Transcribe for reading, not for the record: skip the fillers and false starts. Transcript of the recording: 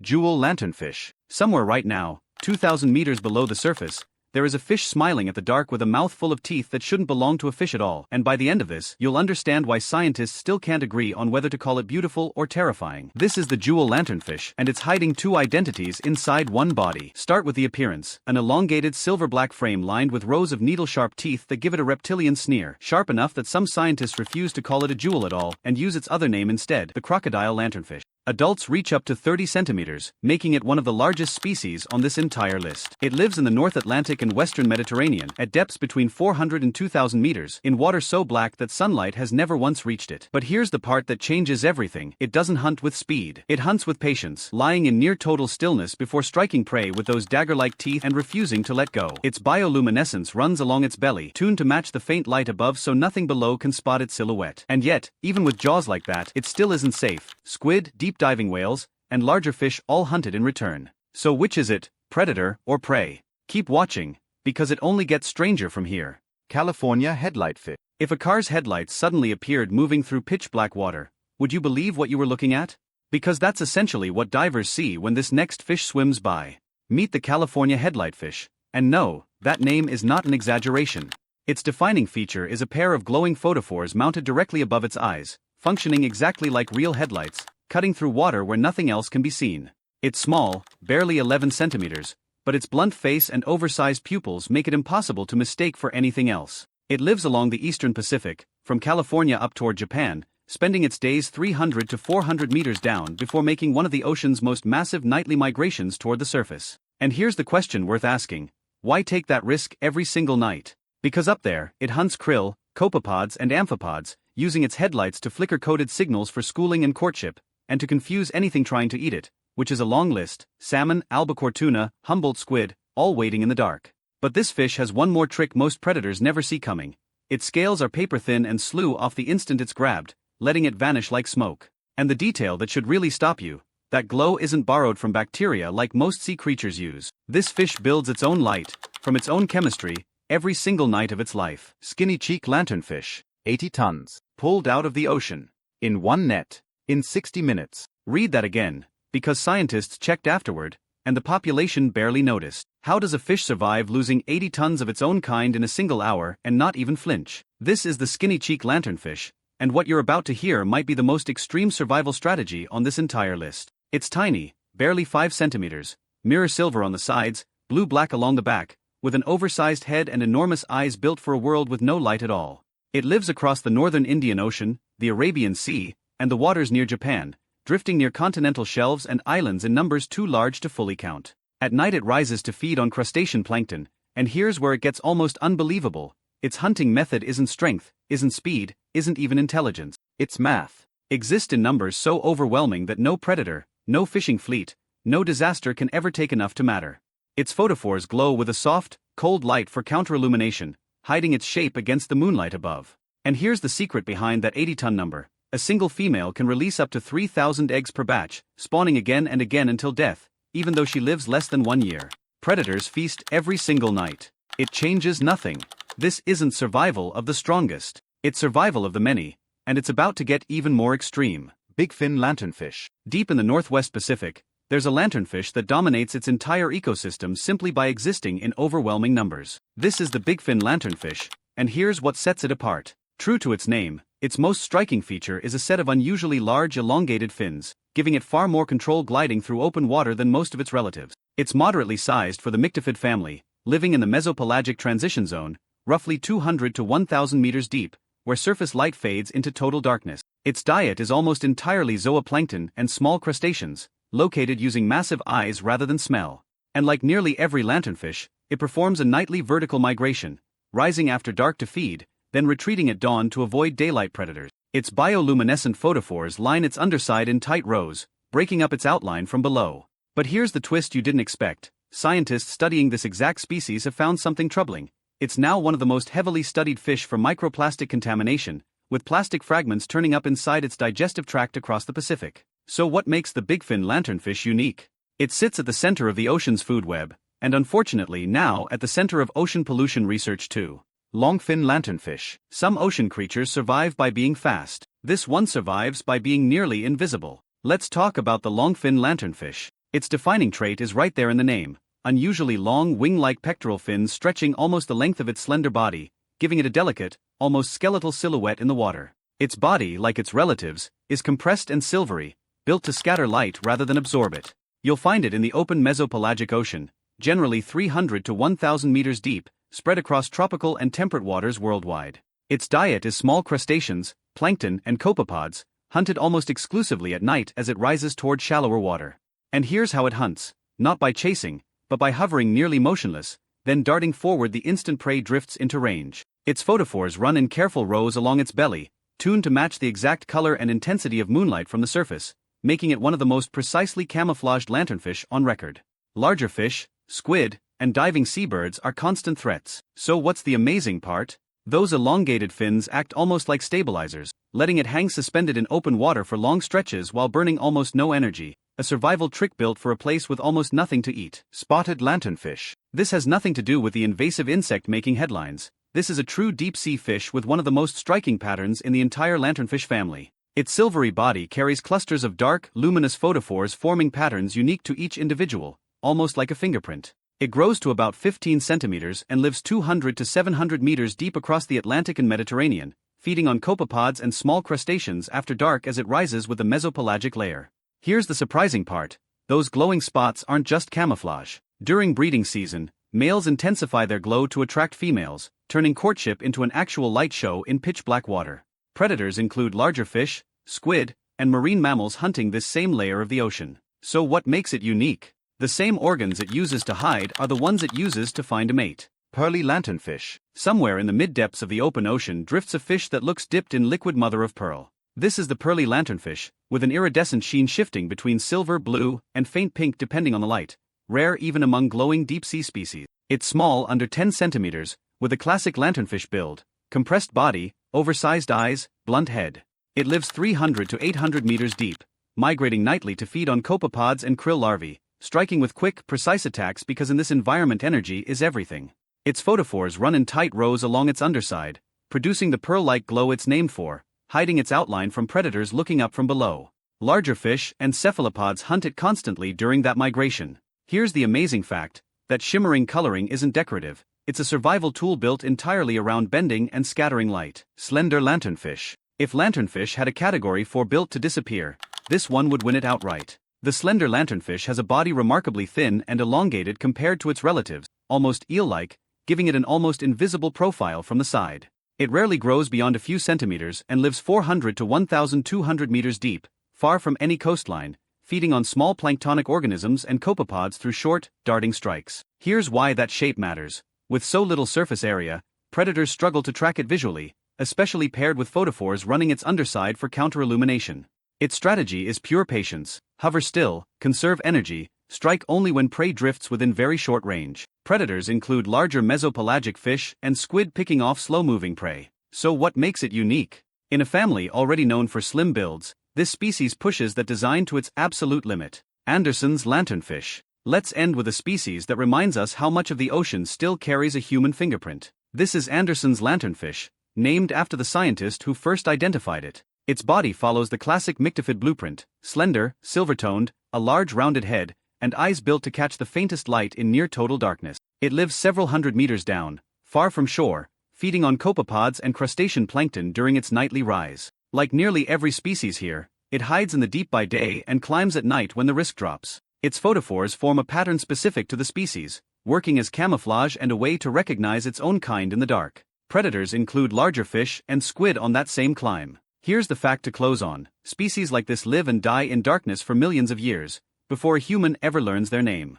Jewel lanternfish. Somewhere right now, 2,000 meters below the surface, there is a fish smiling at the dark with a mouth full of teeth that shouldn't belong to a fish at all. And by the end of this, you'll understand why scientists still can't agree on whether to call it beautiful or terrifying. This is the jewel lanternfish, and it's hiding two identities inside one body. Start with the appearance. An elongated silver-black frame lined with rows of needle-sharp teeth that give it a reptilian sneer, sharp enough that some scientists refuse to call it a jewel at all and use its other name instead, the crocodile lanternfish. Adults reach up to 30 centimeters, making it one of the largest species on this entire list. It lives in the North Atlantic and Western Mediterranean, at depths between 400 and 2,000 meters, in water so black that sunlight has never once reached it. But here's the part that changes everything. It doesn't hunt with speed. It hunts with patience, lying in near total stillness before striking prey with those dagger-like teeth and refusing to let go. Its bioluminescence runs along its belly, tuned to match the faint light above so nothing below can spot its silhouette. And yet, even with jaws like that, it still isn't safe. Squid, deep-diving whales, and larger fish all hunted in return. So which is it, predator or prey? Keep watching, because it only gets stranger from here. California headlightfish. If a car's headlights suddenly appeared moving through pitch-black water, would you believe what you were looking at? Because that's essentially what divers see when this next fish swims by. Meet the California headlightfish, and no, that name is not an exaggeration. Its defining feature is a pair of glowing photophores mounted directly above its eyes, functioning exactly like real headlights, cutting through water where nothing else can be seen. It's small, barely 11 centimeters, but its blunt face and oversized pupils make it impossible to mistake for anything else. It lives along the eastern Pacific, from California up toward Japan, spending its days 300 to 400 meters down before making one of the ocean's most massive nightly migrations toward the surface. And here's the question worth asking: why take that risk every single night? Because up there, it hunts krill, copepods and amphipods, using its headlights to flicker coded signals for schooling and courtship, and to confuse anything trying to eat it, which is a long list: salmon, albacore tuna, Humboldt squid, all waiting in the dark. But this fish has one more trick most predators never see coming. Its scales are paper-thin and slew off the instant it's grabbed, letting it vanish like smoke. And the detail that should really stop you: that glow isn't borrowed from bacteria like most sea creatures use. This fish builds its own light, from its own chemistry, every single night of its life. Skinny cheek lanternfish. 80 tons. Pulled out of the ocean. In one net. In 60 minutes. Read that again, because scientists checked afterward, and the population barely noticed. How does a fish survive losing 80 tons of its own kind in a single hour and not even flinch? This is the skinny cheek lanternfish, and what you're about to hear might be the most extreme survival strategy on this entire list. It's tiny, barely 5 centimeters, mirror silver on the sides, blue-black along the back, with an oversized head and enormous eyes built for a world with no light at all. It lives across the northern Indian Ocean, the Arabian Sea, and the waters near Japan, drifting near continental shelves and islands in numbers too large to fully count. At night it rises to feed on crustacean plankton, and here's where it gets almost unbelievable: its hunting method isn't strength, isn't speed, isn't even intelligence. It's math. Exists in numbers so overwhelming that no predator, no fishing fleet, no disaster can ever take enough to matter. Its photophores glow with a soft, cold light for counter-illumination, hiding its shape against the moonlight above. And here's the secret behind that 80-ton number: a single female can release up to 3,000 eggs per batch, spawning again and again until death, even though she lives less than 1 year. Predators feast every single night. It changes nothing. This isn't survival of the strongest. It's survival of the many, and it's about to get even more extreme. Bigfin lanternfish. Deep in the Northwest Pacific, there's a lanternfish that dominates its entire ecosystem simply by existing in overwhelming numbers. This is the bigfin lanternfish, and here's what sets it apart. True to its name, its most striking feature is a set of unusually large elongated fins, giving it far more control gliding through open water than most of its relatives. It's moderately sized for the myctophid family, living in the mesopelagic transition zone, roughly 200 to 1,000 meters deep, where surface light fades into total darkness. Its diet is almost entirely zooplankton and small crustaceans, located using massive eyes rather than smell. And like nearly every lanternfish, it performs a nightly vertical migration, rising after dark to feed, then retreating at dawn to avoid daylight predators. Its bioluminescent photophores line its underside in tight rows, breaking up its outline from below. But here's the twist you didn't expect. Scientists studying this exact species have found something troubling. It's now one of the most heavily studied fish for microplastic contamination, with plastic fragments turning up inside its digestive tract across the Pacific. So what makes the bigfin lanternfish unique? It sits at the center of the ocean's food web, and unfortunately now at the center of ocean pollution research too. Longfin lanternfish. Some ocean creatures survive by being fast. This one survives by being nearly invisible. Let's talk about the longfin lanternfish. Its defining trait is right there in the name: unusually long wing-like pectoral fins stretching almost the length of its slender body, giving it a delicate, almost skeletal silhouette in the water. Its body, like its relatives, is compressed and silvery, built to scatter light rather than absorb it. You'll find it in the open mesopelagic ocean, generally 300 to 1,000 meters deep, spread across tropical and temperate waters worldwide. Its diet is small crustaceans, plankton, and copepods, hunted almost exclusively at night as it rises toward shallower water. And here's how it hunts: not by chasing, but by hovering nearly motionless, then darting forward the instant prey drifts into range. Its photophores run in careful rows along its belly, tuned to match the exact color and intensity of moonlight from the surface, making it one of the most precisely camouflaged lanternfish on record. Larger fish, squid, and diving seabirds are constant threats. So what's the amazing part? Those elongated fins act almost like stabilizers, letting it hang suspended in open water for long stretches while burning almost no energy, a survival trick built for a place with almost nothing to eat. Spotted lanternfish. This has nothing to do with the invasive insect making headlines. This is a true deep-sea fish with one of the most striking patterns in the entire lanternfish family. Its silvery body carries clusters of dark, luminous photophores forming patterns unique to each individual, almost like a fingerprint. It grows to about 15 centimeters and lives 200 to 700 meters deep across the Atlantic and Mediterranean, feeding on copepods and small crustaceans after dark as it rises with the mesopelagic layer. Here's the surprising part: those glowing spots aren't just camouflage. During breeding season, males intensify their glow to attract females, turning courtship into an actual light show in pitch-black water. Predators include larger fish, squid, and marine mammals hunting this same layer of the ocean. So what makes it unique? The same organs it uses to hide are the ones it uses to find a mate. Pearly lanternfish. Somewhere in the mid-depths of the open ocean drifts a fish that looks dipped in liquid mother of pearl. This is the pearly lanternfish, with an iridescent sheen shifting between silver, blue, and faint pink depending on the light, rare even among glowing deep-sea species. It's small, under 10 centimeters, with a classic lanternfish build: compressed body, oversized eyes, blunt head. It lives 300 to 800 meters deep, migrating nightly to feed on copepods and krill larvae, striking with quick, precise attacks because in this environment energy is everything. Its photophores run in tight rows along its underside, producing the pearl-like glow it's named for, hiding its outline from predators looking up from below. Larger fish and cephalopods hunt it constantly during that migration. Here's the amazing fact: that shimmering coloring isn't decorative, it's a survival tool built entirely around bending and scattering light. Slender lanternfish. If lanternfish had a category for built to disappear, this one would win it outright. The slender lanternfish has a body remarkably thin and elongated compared to its relatives, almost eel-like, giving it an almost invisible profile from the side. It rarely grows beyond a few centimeters and lives 400 to 1,200 meters deep, far from any coastline, feeding on small planktonic organisms and copepods through short, darting strikes. Here's why that shape matters: with so little surface area, predators struggle to track it visually, especially paired with photophores running its underside for counter-illumination. Its strategy is pure patience: hover still, conserve energy, strike only when prey drifts within very short range. Predators include larger mesopelagic fish and squid picking off slow-moving prey. So what makes it unique? In a family already known for slim builds, this species pushes that design to its absolute limit. Anderson's lanternfish. Let's end with a species that reminds us how much of the ocean still carries a human fingerprint. This is Anderson's lanternfish, named after the scientist who first identified it. Its body follows the classic myctophid blueprint: slender, silver-toned, a large rounded head, and eyes built to catch the faintest light in near-total darkness. It lives several hundred meters down, far from shore, feeding on copepods and crustacean plankton during its nightly rise. Like nearly every species here, it hides in the deep by day and climbs at night when the risk drops. Its photophores form a pattern specific to the species, working as camouflage and a way to recognize its own kind in the dark. Predators include larger fish and squid on that same climb. Here's the fact to close on: species like this live and die in darkness for millions of years, before a human ever learns their name.